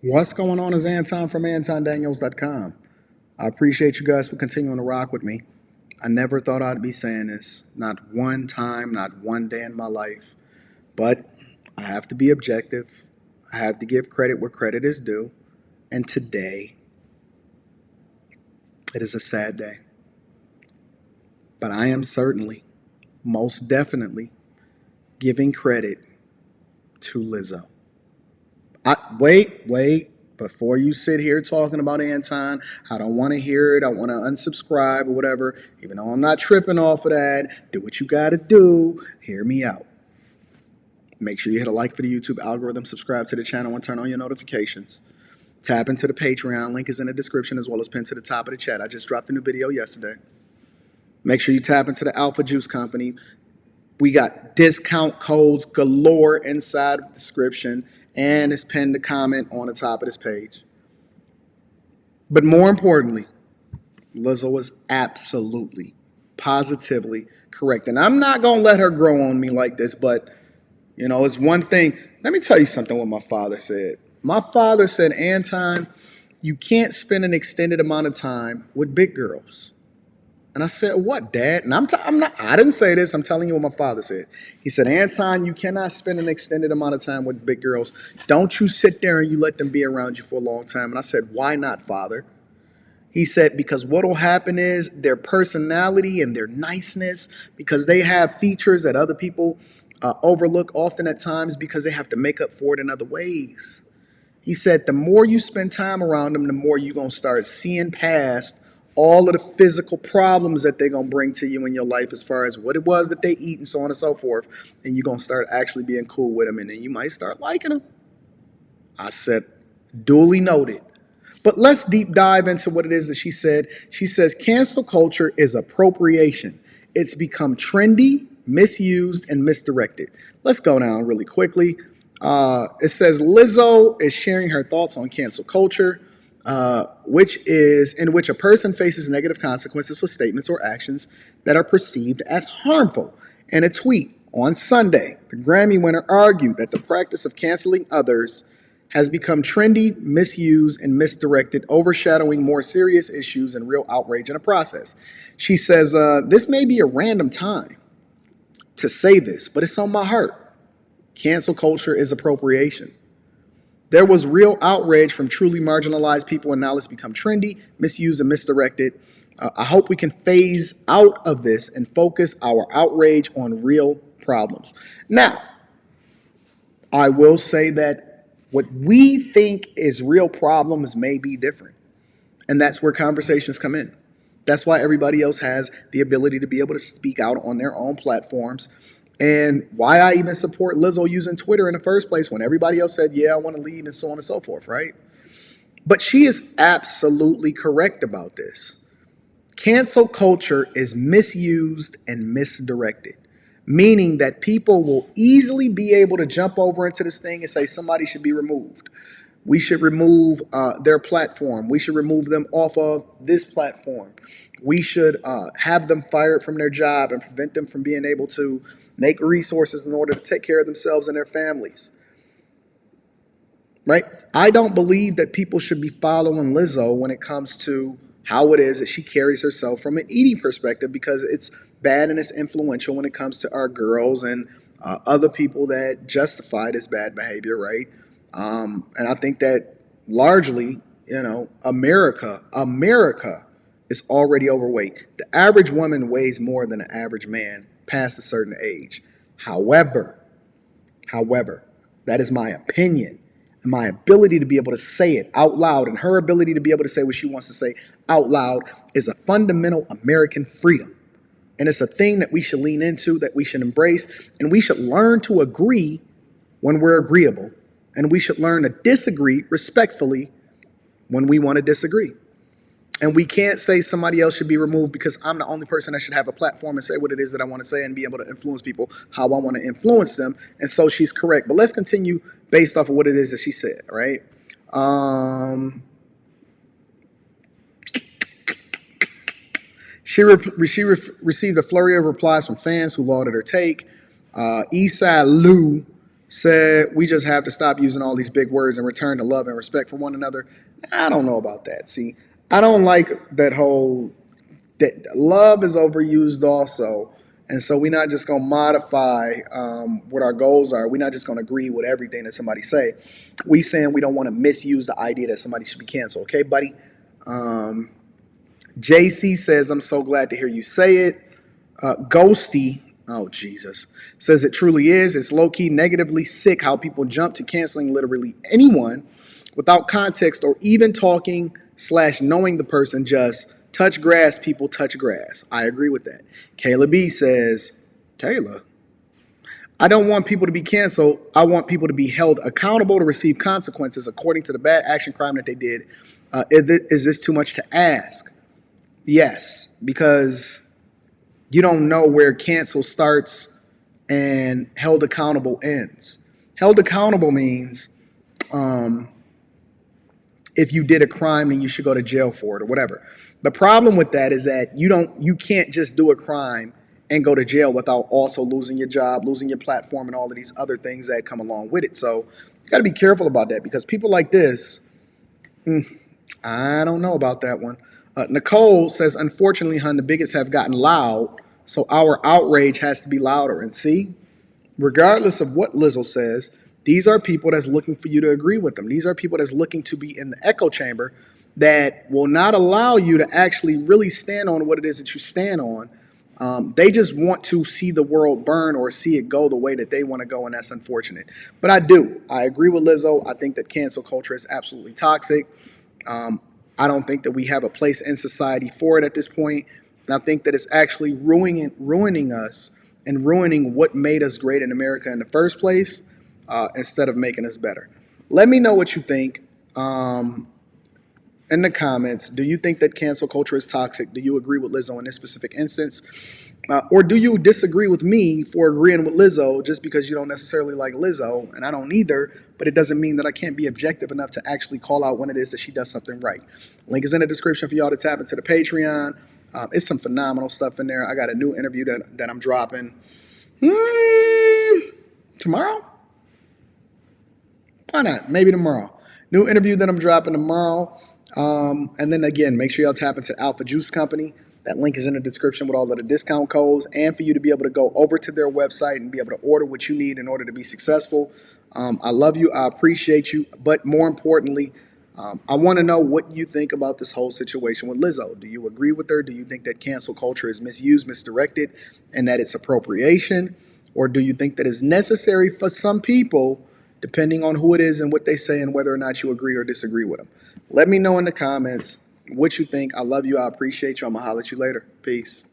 What's going on is Anton from AntonDaniels.com. I appreciate you guys for continuing to rock with me. I never thought I'd be saying this, not one time, not one day in my life. But I have to be objective. I have to give credit where credit is due. And today, it is a sad day. But I am certainly, most definitely, giving credit to LIZZO. Wait. Before you sit here talking about Anton, I don't want to hear it. I want to unsubscribe or whatever. Even though I'm not tripping off of that, do what you got to do. Hear me out. Make sure you hit a like for the YouTube algorithm, subscribe to the channel, and turn on your notifications. Tap into the Patreon. Link is in the description as well as pinned to the top of the chat. I just dropped a new video yesterday. Make sure you tap into the Alpha Juice Company. We got discount codes galore inside of the description, and it's pinned to comment on the top of this page. But more importantly, LIZZO was absolutely, positively correct. And I'm not going to let her grow on me like this, but, you know, it's one thing. Let me tell you something what my father said. My father said, Anton, you can't spend an extended amount of time with big girls. And I said, what, Dad? And I didn't say this. I'm telling you what my father said. He said, Anton, you cannot spend an extended amount of time with big girls. Don't you sit there and you let them be around you for a long time. And I said, why not, Father? He said, because what will happen is their personality and their niceness, because they have features that other people overlook often at times because they have to make up for it in other ways. He said, the more you spend time around them, the more you're going to start seeing past all of the physical problems that they're going to bring to you in your life as far as what it was that they eat and so on and so forth. And you're going to start actually being cool with them. And then you might start liking them. I said, duly noted. But let's deep dive into what it is that she said. She says, cancel culture is appropriation. It's become trendy, misused, and misdirected. Let's go down really quickly. It says LIZZO is sharing her thoughts on cancel culture, which is in which a person faces negative consequences for statements or actions that are perceived as harmful. In a tweet on Sunday, the Grammy winner argued that the practice of canceling others has become trendy, misused, and misdirected, overshadowing more serious issues and real outrage in the process. She says, this may be a random time to say this, but it's on my heart. Cancel culture is appropriation. There was real outrage from truly marginalized people, and now it's become trendy, misused, and misdirected. I hope we can phase out of this and focus our outrage on real problems. Now, I will say that what we think is real problems may be different, and that's where conversations come in. That's why everybody else has the ability to be able to speak out on their own platforms. And why I even support LIZZO using Twitter in the first place when everybody else said, yeah, I want to leave and so on and so forth, right? But she is absolutely correct about this. Cancel culture is misused and misdirected, meaning that people will easily be able to jump over into this thing and say somebody should be removed. We should remove their platform. We should remove them off of this platform. We should have them fired from their job and prevent them from being able to make resources in order to take care of themselves and their families. Right? I don't believe that people should be following LIZZO when it comes to how it is that she carries herself from an eating perspective, because it's bad and it's influential when it comes to our girls and other people that justify this bad behavior, right? And I think that largely, you know, America is already overweight. The average woman weighs more than an average man past a certain age. However, that is my opinion. And my ability to be able to say it out loud, and her ability to be able to say what she wants to say out loud, is a fundamental American freedom. And it's a thing that we should lean into, that we should embrace, and we should learn to agree when we're agreeable. And we should learn to disagree respectfully when we want to disagree. And we can't say somebody else should be removed because I'm the only person that should have a platform and say what it is that I want to say and be able to influence people how I want to influence them. And so she's correct. But let's continue based off of what it is that she said, right? She received a flurry of replies from fans who lauded her take. Eastside Lou said we just have to stop using all these big words and return to love and respect for one another. I don't know about that. See, I don't like that whole that love is overused also. And so we're not just gonna modify what our goals are. We're not just gonna agree with everything that somebody say. We saying we don't want to misuse the idea that somebody should be canceled. Okay, buddy. Um, JC says, I'm so glad to hear you say it. Ghosty, oh Jesus, says it truly is. It's low key negatively sick how people jump to canceling literally anyone without context or even talking slash knowing the person. Just touch grass, people touch grass. I agree with that. Kayla B says, Kayla, I don't want people to be canceled. I want people to be held accountable to receive consequences according to the bad action crime that they did. Is this too much to ask? Yes, because you don't know where cancel starts and held accountable ends. Held accountable means if you did a crime and you should go to jail for it or whatever. The problem with that is that you can't just do a crime and go to jail without also losing your job, losing your platform, and all of these other things that come along with it. So you got to be careful about that because people like this, I don't know about that one. Nicole says, unfortunately, hun, the bigots have gotten loud, so our outrage has to be louder. And see, regardless of what LIZZO says, these are people that's looking for you to agree with them. These are people that's looking to be in the echo chamber that will not allow you to actually really stand on what it is that you stand on. They just want to see the world burn or see it go the way that they want to go, and that's unfortunate. But I agree with LIZZO. I think that cancel culture is absolutely toxic. I don't think that we have a place in society for it at this point. And I think that it's actually ruining us and ruining what made us great in America in the first place instead of making us better. Let me know what you think in the comments. Do you think that cancel culture is toxic? Do you agree with LIZZO in this specific instance? Or do you disagree with me for agreeing with LIZZO just because you don't necessarily like LIZZO, and I don't either, but it doesn't mean that I can't be objective enough to actually call out when it is that she does something right. Link is in the description for y'all to tap into the Patreon. It's some phenomenal stuff in there. I got a new interview that I'm dropping tomorrow? Why not? Maybe tomorrow. New interview that I'm dropping tomorrow. And then again, make sure y'all tap into Alpha Juice Company. That link is in the description with all of the discount codes and for you to be able to go over to their website and be able to order what you need in order to be successful. I love you. I appreciate you. But more importantly, I want to know what you think about this whole situation with LIZZO. Do you agree with her? Do you think that cancel culture is misused, misdirected, and that it's appropriation? Or do you think that it's necessary for some people, depending on who it is and what they say and whether or not you agree or disagree with them? Let me know in the comments what you think. I love you. I appreciate you. I'm going to holler at you later. Peace.